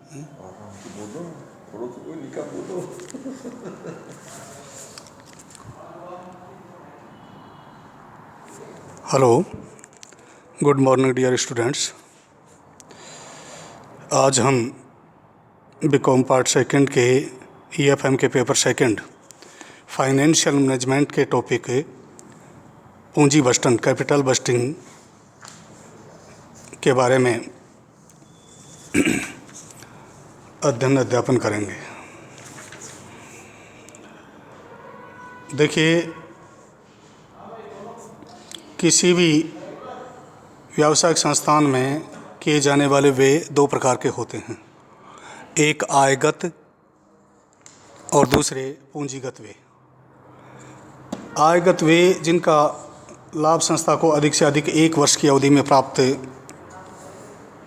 आराम से बोलो, थोड़ा तो कोई निकाल बोलो। Hello, good morning dear students. आज हम बीकॉम पार्ट सेकंड के ईएफएम के पेपर सेकंड फाइनेंशियल मैनेजमेंट के टॉपिक पूंजी बस्टन कैपिटल बस्टिंग के बारे में अध्ययन करेंगे। देखिए, किसी भी व्यावसायिक संस्थान में किए जाने वाले व्यय दो प्रकार के होते हैं, एक आयगत और दूसरे पूंजीगत व्यय। आयगत व्यय जिनका लाभ संस्था को अधिक से अधिक एक वर्ष की अवधि में प्राप्त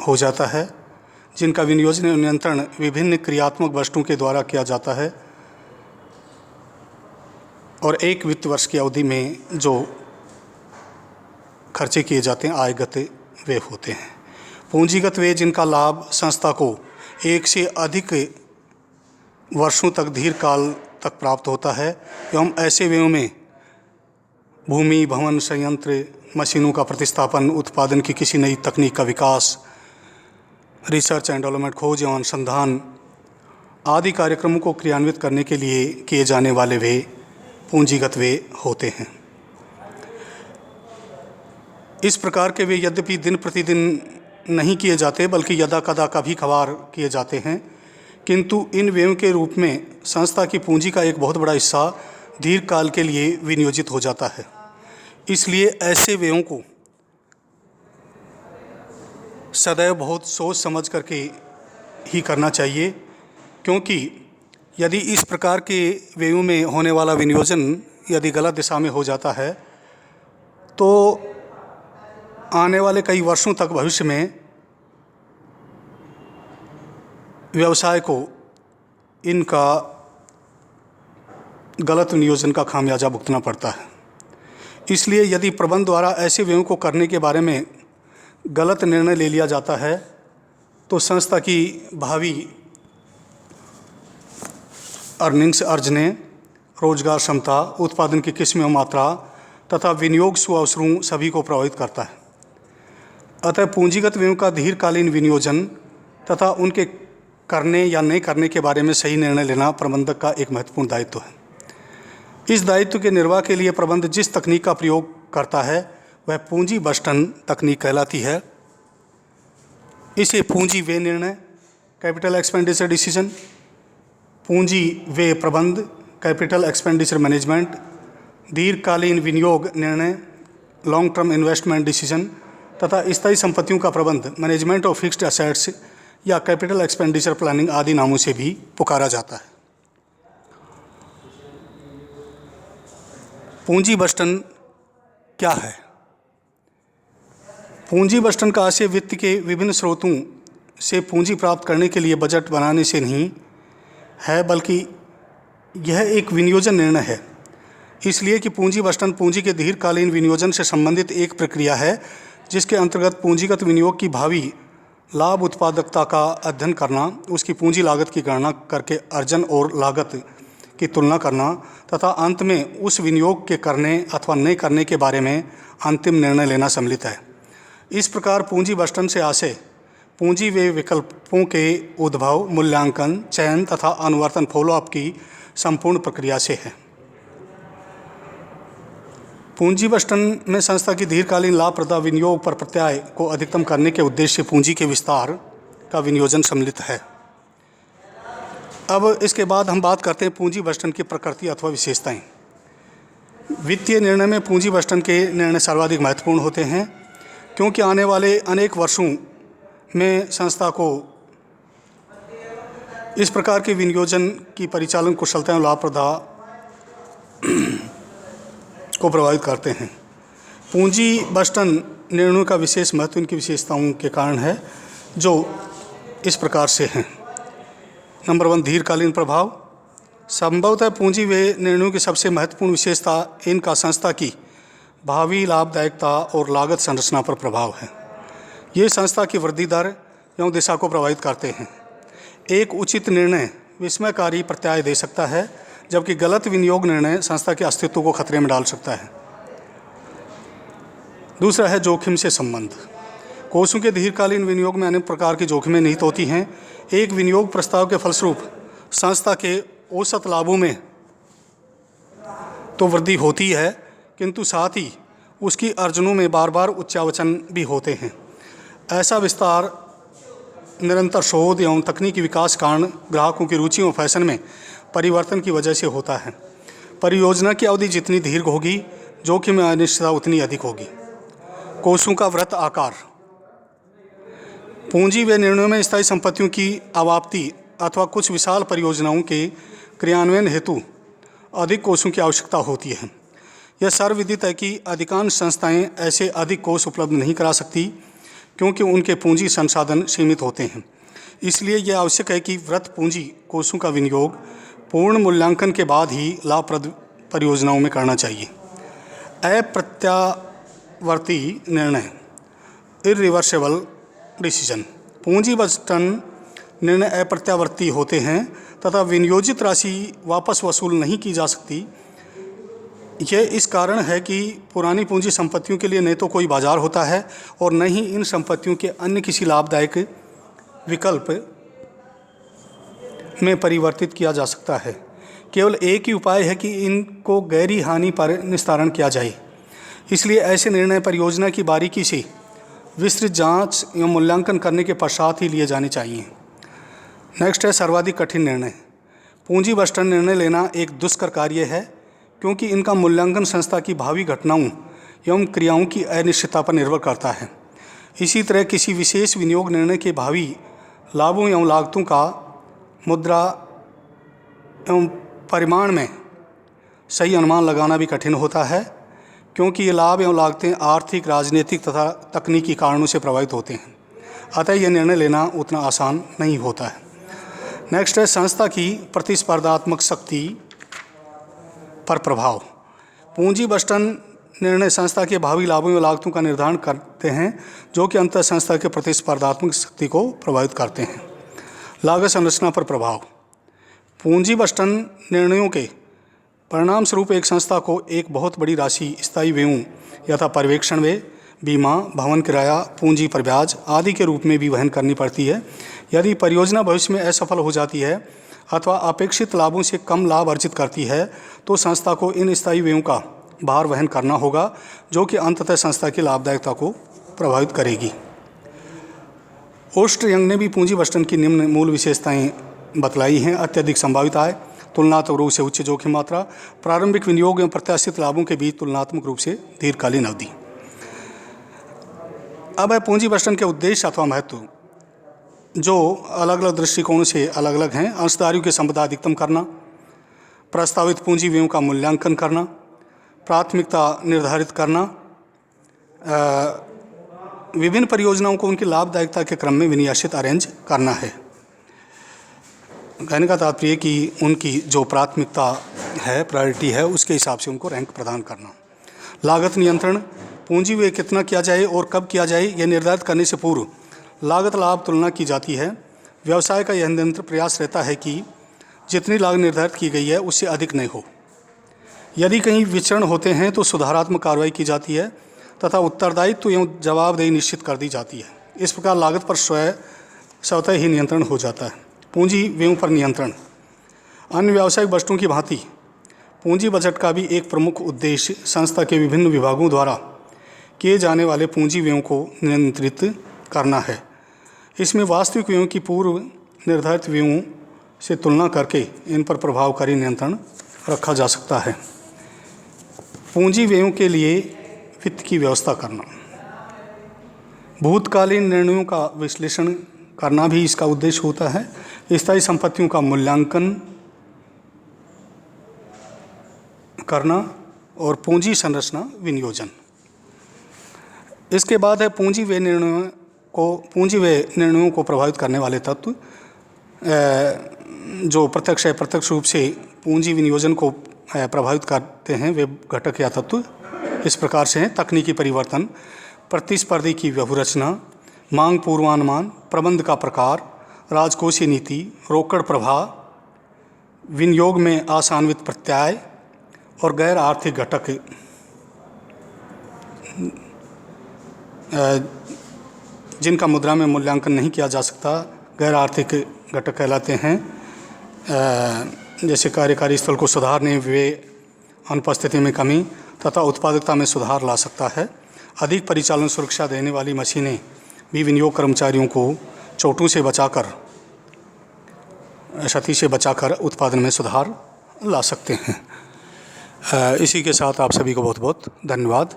हो जाता है, जिनका विनियोजन और नियंत्रण विभिन्न क्रियात्मक वस्तुओं के द्वारा किया जाता है और एक वित्त वर्ष की अवधि में जो खर्चे किए जाते हैं आयगत व्यय होते हैं। पूंजीगत व्यय जिनका लाभ संस्था को एक से अधिक वर्षों तक दीर्घकाल तक प्राप्त होता है एवं ऐसे व्ययों में भूमि, भवन, संयंत्र, मशीनों का प्रतिस्थापन, उत्पादन की किसी नई तकनीक का विकास, रिसर्च एंड डेवलपमेंट, खोज एवं अनुसंधान आदि कार्यक्रमों को क्रियान्वित करने के लिए किए जाने वाले व्यय पूंजीगत व्यय होते हैं। इस प्रकार के व्यय यद्यपि दिन प्रतिदिन नहीं किए जाते बल्कि यदा कदा कभी कभार किए जाते हैं, किंतु इन व्ययों के रूप में संस्था की पूंजी का एक बहुत बड़ा हिस्सा दीर्घकाल के लिए विनियोजित हो जाता है। इसलिए ऐसे व्ययों को सदैव बहुत सोच समझ करके ही करना चाहिए, क्योंकि यदि इस प्रकार के व्ययों में होने वाला विनियोजन यदि गलत दिशा में हो जाता है तो आने वाले कई वर्षों तक भविष्य में व्यवसाय को इनका गलत नियोजन का खामियाजा भुगतना पड़ता है। इसलिए यदि प्रबंधन द्वारा ऐसे व्ययों को करने के बारे में गलत निर्णय ले लिया जाता है तो संस्था की भावी अर्निंग्स अर्जने, रोजगार क्षमता, उत्पादन की किस्म एवं मात्रा तथा विनियोग सुअवसरों सभी को प्रभावित करता है। अतः पूंजीगत व्ययों का दीर्घकालीन विनियोजन तथा उनके करने या नहीं करने के बारे में सही निर्णय लेना प्रबंधक का एक महत्वपूर्ण दायित्व है। इस दायित्व के निर्वाह के लिए प्रबंधक जिस तकनीक का प्रयोग करता है वह पूंजी बस्टन तकनीक कहलाती है। इसे पूंजी व्यय निर्णय कैपिटल एक्सपेंडिचर डिसीजन, पूंजी व्यय प्रबंध कैपिटल एक्सपेंडिचर मैनेजमेंट, दीर्घकालीन विनियोग निर्णय लॉन्ग टर्म इन्वेस्टमेंट डिसीजन तथा स्थायी संपत्तियों का प्रबंध मैनेजमेंट ऑफ फिक्स्ड एसेट्स या कैपिटल एक्सपेंडिचर प्लानिंग आदि नामों से भी पुकारा जाता है। पूंजी बस्टन क्या है? पूंजी बस्टन का आशय वित्त के विभिन्न स्रोतों से पूंजी प्राप्त करने के लिए बजट बनाने से नहीं है, बल्कि यह एक विनियोजन निर्णय है। इसलिए कि पूंजी बस्टन पूंजी के दीर्घकालीन विनियोजन से संबंधित एक प्रक्रिया है जिसके अंतर्गत पूंजीगत विनियोग की भावी लाभ उत्पादकता का अध्ययन करना, उसकी पूंजी लागत की गणना करके अर्जन और लागत की तुलना करना तथा अंत में उस विनियोग के करने अथवा नहीं करने के बारे में अंतिम निर्णय लेना सम्मिलित है। इस प्रकार पूंजी बस्टन से आशय पूंजी व्यय विकल्पों के उद्भव, मूल्यांकन, चयन तथा अनुवर्तन फॉलोअप की संपूर्ण प्रक्रिया से है। पूंजी बस्टन में संस्था की दीर्घकालीन लाभप्रद विनियोग पर प्रत्याय को अधिकतम करने के उद्देश्य से पूंजी के विस्तार का विनियोजन सम्मिलित है। अब इसके बाद हम बात करते हैं पूंजी बस्टन की प्रकृति अथवा विशेषताएं। वित्तीय निर्णय में पूंजी बस्टन के निर्णय सर्वाधिक महत्वपूर्ण होते हैं, क्योंकि आने वाले अनेक वर्षों में संस्था को इस प्रकार के विनियोजन की परिचालन कुशलता एवं लाभप्रदता को प्रभावित करते हैं। पूंजी बस्टन निर्णयों का विशेष महत्व इनकी विशेषताओं के कारण है, जो इस प्रकार से हैं। नंबर 1, दीर्घकालीन प्रभाव। संभवतः पूंजी व्यय निर्णयों की सबसे महत्वपूर्ण विशेषता इनका संस्था की भावी लाभदायकता और लागत संरचना पर प्रभाव है। ये संस्था की वृद्धि दर एवं दिशा को प्रभावित करते हैं। एक उचित निर्णय विस्मयकारी प्रत्यय दे सकता है, जबकि गलत विनियोग निर्णय संस्था के अस्तित्व को खतरे में डाल सकता है। दूसरा है जोखिम से संबंध। कोषों के दीर्घकालीन विनियोग में अनेक प्रकार की जोखिमें निहित होती हैं। एक विनियोग प्रस्ताव के फलस्वरूप संस्था के औसत लाभों में तो वृद्धि होती है, किंतु साथ ही उसकी अर्जनों में बार बार उच्चावचन भी होते हैं। ऐसा विस्तार निरंतर शोध एवं तकनीकी विकास कारण ग्राहकों की रुचि और फैशन में परिवर्तन की वजह से होता है। परियोजना की अवधि जितनी दीर्घ होगी, जोखिम में अनिश्चितता उतनी अधिक होगी। कोषों का वृत्त आकार। पूंजी व निर्णयों में स्थायी संपत्तियों की आवाप्ति अथवा कुछ विशाल परियोजनाओं के क्रियान्वयन हेतु अधिक कोषों की आवश्यकता होती है। यह सर्वविदित है कि अधिकांश संस्थाएं ऐसे अधिक कोष उपलब्ध नहीं करा सकती, क्योंकि उनके पूंजी संसाधन सीमित होते हैं। इसलिए यह आवश्यक है कि वृत्त पूंजी कोषों का विनियोग पूर्ण मूल्यांकन के बाद ही लाभप्रद परियोजनाओं में करना चाहिए। अप्रत्यावर्ती निर्णय, इरिवर्सिबल डिसीजन। पूंजी बंटन निर्णय अप्रत्यावर्ती होते हैं तथा विनियोजित राशि वापस वसूल नहीं की जा सकती। यह इस कारण है कि पुरानी पूंजी संपत्तियों के लिए न तो कोई बाजार होता है और न ही इन संपत्तियों के अन्य किसी लाभदायक विकल्प में परिवर्तित किया जा सकता है। केवल एक ही उपाय है कि इनको गैरी हानि पर निस्तारण किया जाए। इसलिए ऐसे निर्णय परियोजना की बारीकी से विस्तृत जांच एवं मूल्यांकन करने के पश्चात ही लिए जाने चाहिए। नेक्स्ट है सर्वाधिक कठिन निर्णय। पूंजी बंटन निर्णय लेना एक दुष्कर कार्य है, क्योंकि इनका मूल्यांकन संस्था की भावी घटनाओं एवं क्रियाओं की अनिश्चितता पर निर्भर करता है। इसी तरह किसी विशेष विनियोग निर्णय के भावी लाभों एवं लागतों का मुद्रा एवं परिमाण में सही अनुमान लगाना भी कठिन होता है, क्योंकि ये लाभ एवं लागतें आर्थिक, राजनीतिक तथा तकनीकी कारणों से प्रभावित होते हैं। अतः यह निर्णय लेना उतना आसान नहीं होता है। नेक्स्ट है संस्था की प्रतिस्पर्धात्मक शक्ति पर प्रभाव। पूंजी बंटन निर्णय संस्था के भावी लाभों एवं लागतों का निर्धारण करते हैं, जो कि अंततः संस्था के प्रतिस्पर्धात्मक शक्ति को प्रभावित करते हैं। लागत संरचना पर प्रभाव। पूंजी बंटन निर्णयों के परिणाम स्वरूप एक संस्था को एक बहुत बड़ी राशि स्थायी व्ययों यथा पर्यवेक्षण व्यय, बीमा, भवन किराया, पूंजी पर ब्याज आदि के रूप में भी वहन करनी पड़ती है। यदि परियोजना भविष्य में असफल हो जाती है अथवा अपेक्षित लाभों से कम लाभ अर्जित करती है, तो संस्था को इन स्थायी व्ययों का भार वहन करना होगा, जो कि अंततः संस्था की लाभदायकता को प्रभावित करेगी। ओस्ट यंग ने भी पूंजी बंटन की निम्न मूल विशेषताएं बतलाई हैं। अत्यधिक संभावित आय, तुलनात्मक रूप से उच्च जोखिम मात्रा, प्रारंभिक विनियोग एवं प्रत्याशित लाभों के बीच तुलनात्मक रूप से दीर्घकालीन अवधि। अब है पूंजी बंटन के उद्देश्य अथवा महत्व, जो अलग अलग दृष्टिकोणों से अलग अलग हैं। अंशधारियों की संपदा अधिकतम करना, प्रस्तावित पूंजी व्ययों का मूल्यांकन करना, प्राथमिकता निर्धारित करना, विभिन्न परियोजनाओं को उनकी लाभदायकता के क्रम में विन्यासित अरेंज करना है। कहने का तात्पर्य कि उनकी जो प्राथमिकता है, प्रायोरिटी है, उसके हिसाब से उनको रैंक प्रदान करना। लागत नियंत्रण, पूंजी व्यय कितना किया जाए और कब किया जाए, यह निर्धारित करने से पूर्व लागत लाभ तुलना की जाती है। व्यवसाय का यह निरंतर प्रयास रहता है कि जितनी लागत निर्धारित की गई है उससे अधिक नहीं हो। यदि कहीं विचरण होते हैं तो सुधारात्मक कार्रवाई की जाती है तथा उत्तरदायित्व एवं जवाबदेही निश्चित कर दी जाती है। इस प्रकार लागत पर स्वतः ही नियंत्रण हो जाता है। पूंजी व्ययों पर नियंत्रण। अन्य व्यावसायिक बजटों की भांति पूंजी बजट का भी एक प्रमुख उद्देश्य संस्था के विभिन्न विभागों द्वारा किए जाने वाले पूंजी व्ययों को नियंत्रित करना है। इसमें वास्तविक व्ययों की पूर्व निर्धारित व्ययों से तुलना करके इन पर प्रभावकारी नियंत्रण रखा जा सकता है। पूंजी व्ययों के लिए वित्त की व्यवस्था करना, भूतकालीन निर्णयों का विश्लेषण करना भी इसका उद्देश्य होता है। स्थायी संपत्तियों का मूल्यांकन करना और पूंजी संरचना विनियोजन। इसके बाद है पूंजी व्यय निर्णयों को प्रभावित करने वाले तत्व, जो प्रत्यक्ष या प्रत्यक्ष रूप से पूंजी विनियोजन को प्रभावित करते हैं। वे घटक या तत्व इस प्रकार से हैं: तकनीकी परिवर्तन, प्रतिस्पर्धी की व्यवरचना, मांग पूर्वानुमान, प्रबंध का प्रकार, राजकोषीय नीति, रोकड़ प्रवाह, विनियोग में आशान्वित प्रत्याय और गैर आर्थिक घटक जिनका मुद्रा में मूल्यांकन नहीं किया जा सकता गैर आर्थिक घटक कहलाते हैं। जैसे कार्यकारी स्थल को सुधारने, व्यय अनुपस्थिति में कमी तथा उत्पादकता में सुधार ला सकता है। अधिक परिचालन सुरक्षा देने वाली मशीनें भी विनियोग कर्मचारियों को चोटों से बचाकर, क्षति से बचाकर उत्पादन में सुधार ला सकते हैं। इसी के साथ आप सभी को बहुत बहुत धन्यवाद।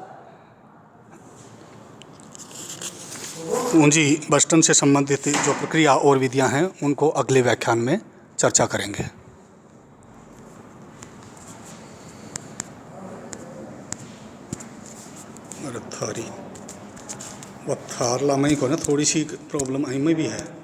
पूंजी बंटन से संबंधित जो प्रक्रिया और विधियां हैं उनको अगले व्याख्यान में चर्चा करेंगे। अरे थारी वत्थारला मई को ना थोड़ी सी प्रॉब्लम आई में भी है।